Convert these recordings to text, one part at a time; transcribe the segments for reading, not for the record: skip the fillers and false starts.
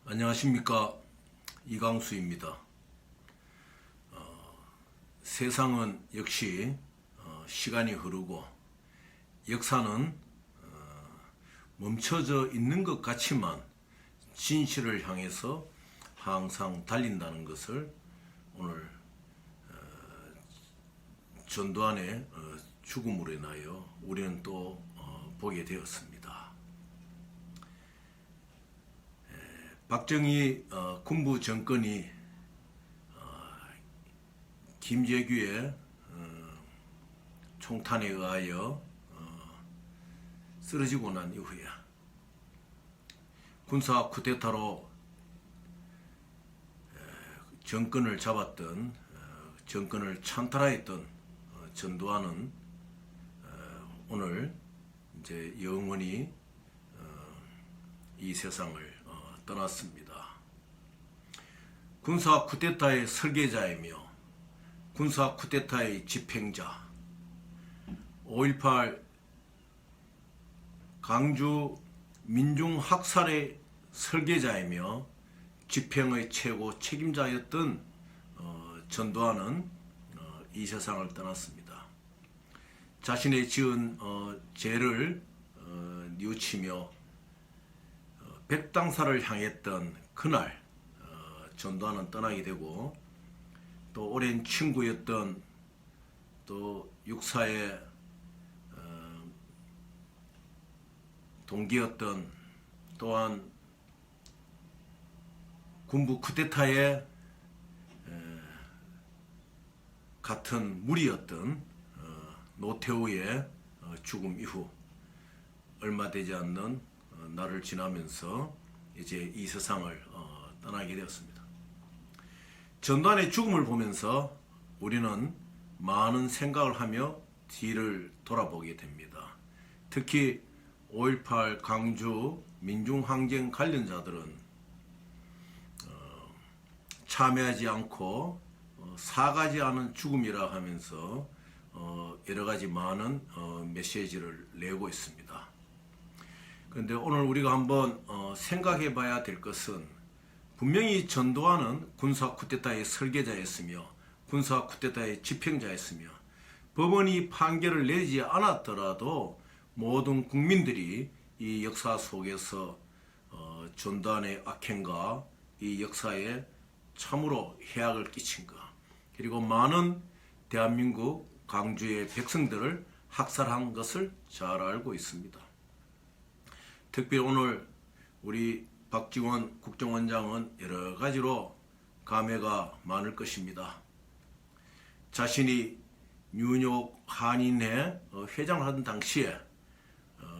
안녕하십니까, 이강수입니다. 세상은 역시 시간이 흐르고 역사는 멈춰져 있는 것 같지만 진실을 향해서 항상 달린다는 것을 오늘 전두환의 죽음으로 인하여 우리는 또 보게 되었습니다. 박정희 군부 정권이 김재규의 총탄에 의하여 쓰러지고 난 이후에 군사 쿠데타로 정권을 잡았던 정권을 찬탈하였던 전두환은 오늘 이제 영원히 이 세상을 떠났습니다. 군사 쿠데타의 설계자이며 군사 쿠데타의 집행자, 5.18 강주 민중학살의 설계자이며 집행의 최고 책임자였던 전두환은 이 세상을 떠났습니다. 자신의 지은 죄를 뉘우치며 백당사를 향했던 그날 전두환은 떠나게 되고, 또 오랜 친구였던 또 육사의 동기였던, 또한 군부 쿠데타의 같은 무리였던 노태우의 죽음 이후 얼마 되지 않는 날을 지나면서 이제 이 세상을 떠나게 되었습니다. 전두환의 죽음을 보면서 우리는 많은 생각을 하며 뒤를 돌아보게 됩니다. 특히 5.18 강주 민중항쟁 관련자들은 참여하지 않고 사가지 않은 죽음이라 하면서 여러 가지 많은 메시지를 내고 있습니다. 그런데 오늘 우리가 한번 생각해 봐야 될 것은, 분명히 전두환은 군사 쿠데타의 설계자였으며 군사 쿠데타의 집행자였으며 법원이 판결을 내지 않았더라도 모든 국민들이 이 역사 속에서 전두환의 악행과 이 역사에 참으로 해악을 끼친 것, 그리고 많은 대한민국 강주의 백성들을 학살한 것을 잘 알고 있습니다. 특별히 오늘 우리 박지원 국정원장은 여러 가지로 감회가 많을 것입니다. 자신이 뉴욕 한인회 회장을 하던 당시에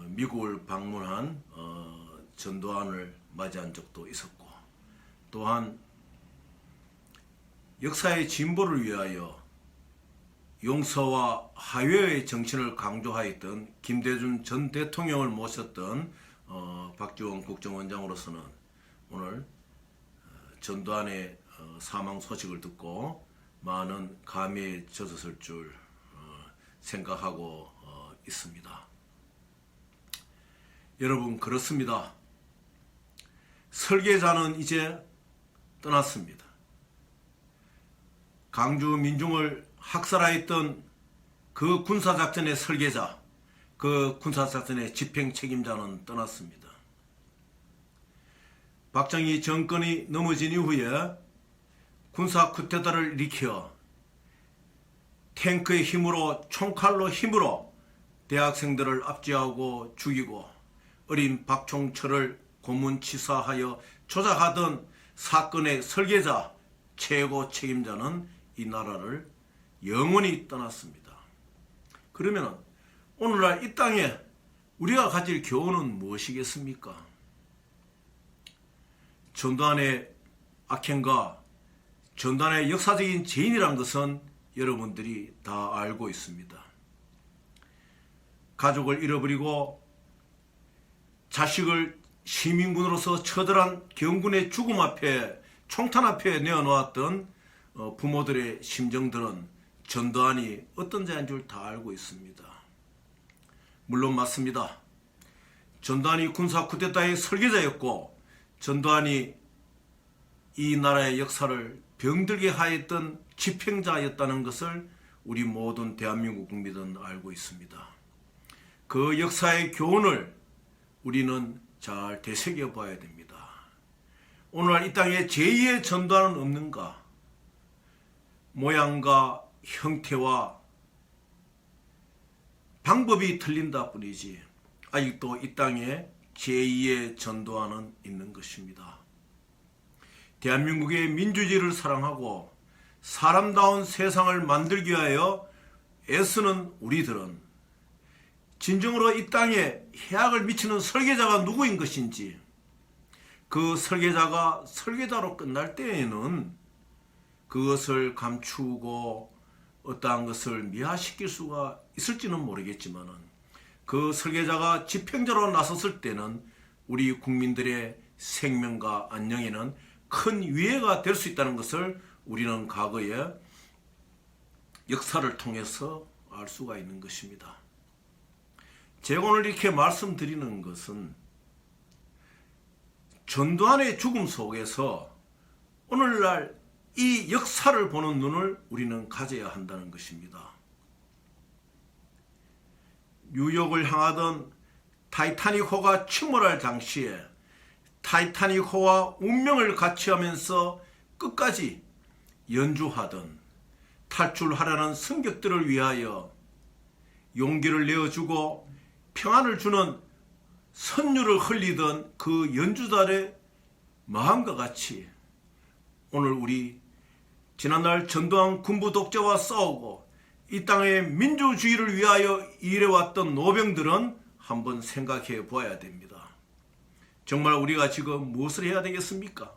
미국을 방문한 전두환을 맞이한 적도 있었고, 또한 역사의 진보를 위하여 용서와 화해의 정신을 강조하였던 김대중 전 대통령을 모셨던 박지원 국정원장으로서는 오늘 전두환의 사망 소식을 듣고 많은 감회에 젖었을 줄 생각하고 있습니다. 여러분, 그렇습니다. 설계자는 이제 떠났습니다. 강주 민중을 학살하였던 그 군사작전의 설계자, 그 군사작전의 집행 책임자는 떠났습니다. 박정희 정권이 넘어진 이후에 군사 쿠데타를 일으켜 탱크의 힘으로, 총칼로 힘으로 대학생들을 압제하고 죽이고 어린 박총철을 고문치사하여 조작하던 사건의 설계자, 최고 책임자는 이 나라를 영원히 떠났습니다. 그러면 오늘날 이 땅에 우리가 가질 교훈은 무엇이겠습니까? 전두환의 악행과 전두환의 역사적인 죄인이란 것은 여러분들이 다 알고 있습니다. 가족을 잃어버리고 자식을 시민군으로서 처절한 경군의 죽음 앞에, 총탄 앞에 내어놓았던 부모들의 심정들은 전두환이 어떤 자인 줄 다 알고 있습니다. 물론 맞습니다. 전두환이 군사 쿠데타의 설계자였고 전두환이 이 나라의 역사를 병들게 하였던 집행자였다는 것을 우리 모든 대한민국 국민들은 알고 있습니다. 그 역사의 교훈을 우리는 잘 되새겨 봐야 됩니다. 오늘날 이 땅에 제2의 전두환은 없는가? 모양과 형태와 방법이 틀린다 뿐이지 아직도 이 땅에 제2의 전두환은 있는 것입니다. 대한민국의 민주주의를 사랑하고 사람다운 세상을 만들기 위하여 애쓰는 우리들은 진정으로 이 땅에 해악을 미치는 설계자가 누구인 것인지, 그 설계자가 설계자로 끝날 때에는 그것을 감추고 어떠한 것을 미화시킬 수가 있을지는 모르겠지만 그 설계자가 집행자로 나섰을 때는 우리 국민들의 생명과 안녕에는 큰 위해가 될 수 있다는 것을 우리는 과거의 역사를 통해서 알 수가 있는 것입니다. 제가 오늘 이렇게 말씀드리는 것은 전두환의 죽음 속에서 오늘날 이 역사를 보는 눈을 우리는 가져야 한다는 것입니다. 뉴욕을 향하던 타이타닉호가 침몰할 당시에 타이타닉호와 운명을 같이 하면서 끝까지 연주하던 탈출하려는 승객들을 위하여 용기를 내어주고 평안을 주는 선율을 흘리던 그 연주자의 마음과 같이 오늘 우리 지난날 전두환 군부 독재와 싸우고 이 땅의 민주주의를 위하여 일해왔던 노병들은 한번 생각해 보아야 됩니다. 정말 우리가 지금 무엇을 해야 되겠습니까?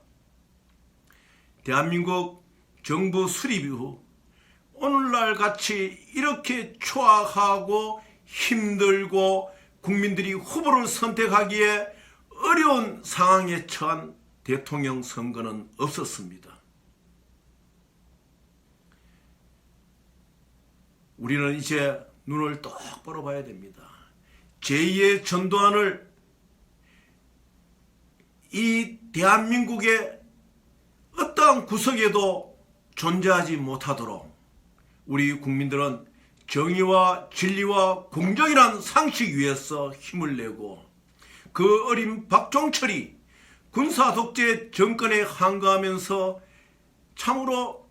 대한민국 정부 수립 이후 오늘날 같이 이렇게 초악하고 힘들고 국민들이 후보를 선택하기에 어려운 상황에 처한 대통령 선거는 없었습니다. 우리는 이제 눈을 똑바로 봐야 됩니다. 제2의 전두환을 이 대한민국의 어떠한 구석에도 존재하지 못하도록 우리 국민들은 정의와 진리와 공정이란 상식 위에서 힘을 내고 그 어린 박종철이 군사독재 정권에 항거하면서 참으로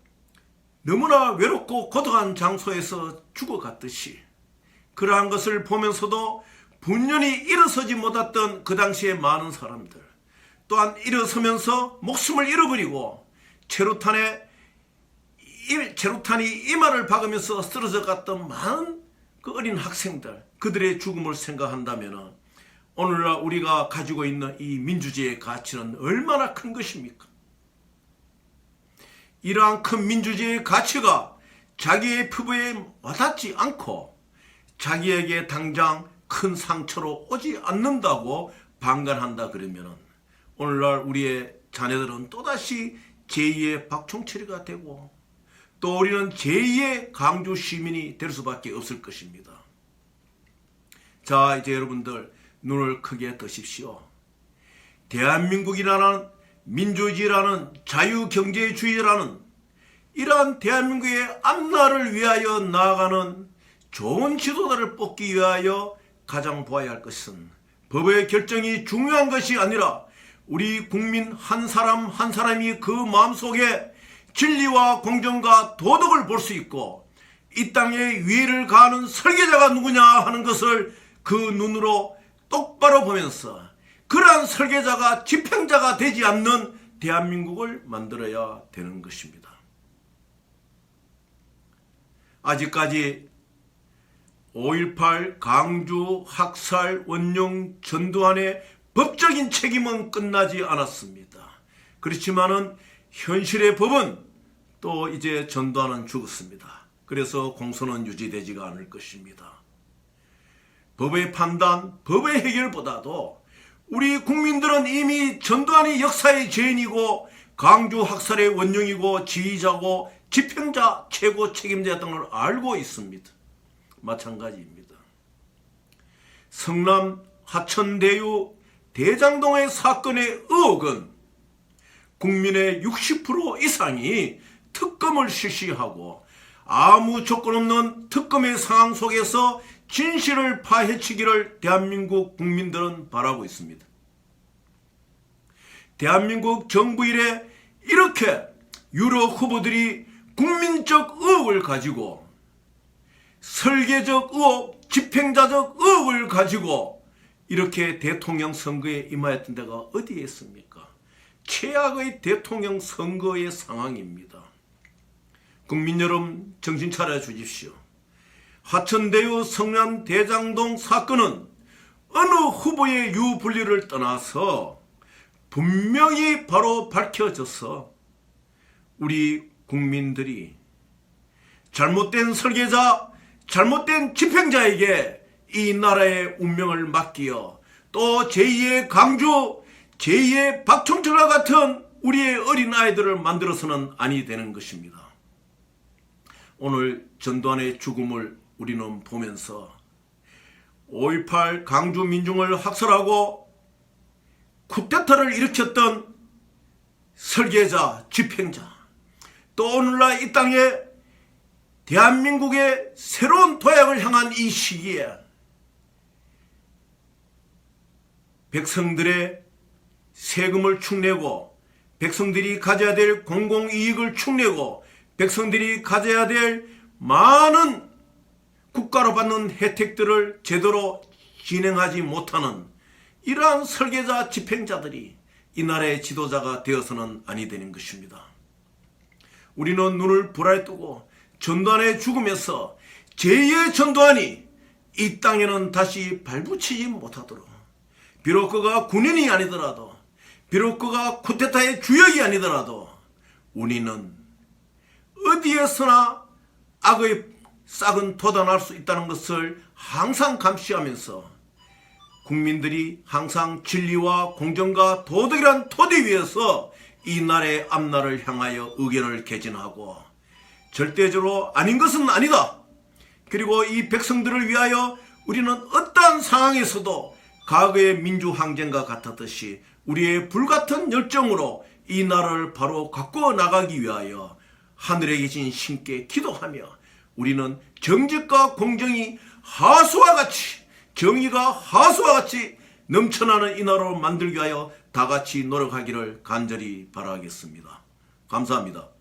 너무나 외롭고 고독한 장소에서 죽어갔듯이 그러한 것을 보면서도 분연히 일어서지 못했던 그 당시의 많은 사람들, 또한 일어서면서 목숨을 잃어버리고 체류탄이 이마를 박으면서 쓰러져 갔던 많은 그 어린 학생들, 그들의 죽음을 생각한다면 오늘날 우리가 가지고 있는 이 민주주의의 가치는 얼마나 큰 것입니까? 이러한 큰 민주주의의 가치가 자기의 피부에 와닿지 않고 자기에게 당장 큰 상처로 오지 않는다고 방관한다 그러면 오늘날 우리의 자녀들은 또다시 제2의 박종철이가 되고 또 우리는 제2의 강주 시민이 될 수밖에 없을 것입니다. 자, 이제 여러분들 눈을 크게 뜨십시오. 대한민국이라는 민주주의라는 자유경제주의라는 이러한 대한민국의 앞날을 위하여 나아가는 좋은 지도자를 뽑기 위하여 가장 보아야 할 것은 법의 결정이 중요한 것이 아니라 우리 국민 한 사람 한 사람이 그 마음속에 진리와 공정과 도덕을 볼 수 있고 이 땅에 위해를 가하는 설계자가 누구냐 하는 것을 그 눈으로 똑바로 보면서 그러한 설계자가 집행자가 되지 않는 대한민국을 만들어야 되는 것입니다. 아직까지 5.18 강주 학살 원룡 전두환의 법적인 책임은 끝나지 않았습니다. 그렇지만은 현실의 법은 또 이제 전두환은 죽었습니다. 그래서 공소는 유지되지가 않을 것입니다. 법의 판단, 법의 해결보다도 우리 국민들은 이미 전두환이 역사의 죄인이고 강주 학살의 원흉이고 지휘자고 집행자 최고 책임자였던 걸 알고 있습니다. 마찬가지입니다. 성남 하천대유 대장동의 사건의 의혹은 국민의 60% 이상이 특검을 실시하고 아무 조건 없는 특검의 상황 속에서 진실을 파헤치기를 대한민국 국민들은 바라고 있습니다. 대한민국 정부 이래 이렇게 여러 후보들이 국민적 의혹을 가지고 설계적 의혹, 집행자적 의혹을 가지고 이렇게 대통령 선거에 임하였던 데가 어디에 있습니까? 최악의 대통령 선거의 상황입니다. 국민 여러분, 정신 차려 주십시오. 화천대유 성남 대장동 사건은 어느 후보의 유불리를 떠나서 분명히 바로 밝혀져서 우리 국민들이 잘못된 설계자, 잘못된 집행자에게 이 나라의 운명을 맡기어 또 제2의 강주, 제2의 박충천과 같은 우리의 어린아이들을 만들어서는 아니 되는 것입니다. 오늘 전두환의 죽음을 우리는 보면서 5.18 강주 민중을 학살하고 쿠데타를 일으켰던 설계자, 집행자, 또 오늘날 이 땅에 대한민국의 새로운 도약을 향한 이 시기에 백성들의 세금을 축내고 백성들이 가져야 될 공공이익을 축내고 백성들이 가져야 될 많은 국가로 받는 혜택들을 제대로 진행하지 못하는 이러한 설계자, 집행자들이 이 나라의 지도자가 되어서는 아니 되는 것입니다. 우리는 눈을 불알 뜨고 전두환의 죽음에서 제2의 전두환이 이 땅에는 다시 발붙이지 못하도록, 비록 그가 군인이 아니더라도, 비록 그가 쿠데타의 주역이 아니더라도 우리는 어디에서나 악의 싹은 돋아날 수 있다는 것을 항상 감시하면서 국민들이 항상 진리와 공정과 도덕이란 토대 위에서 이 나라의 앞날을 향하여 의견을 개진하고 절대적으로 아닌 것은 아니다. 그리고 이 백성들을 위하여 우리는 어떠한 상황에서도 과거의 민주항쟁과 같았듯이 우리의 불같은 열정으로 이 나라를 바로 갖고 나가기 위하여 하늘에 계신 신께 기도하며 우리는 정직과 공정이 하수와 같이, 정의가 하수와 같이 넘쳐나는 이 나라를 만들기 위하여 다 같이 노력하기를 간절히 바라겠습니다. 감사합니다.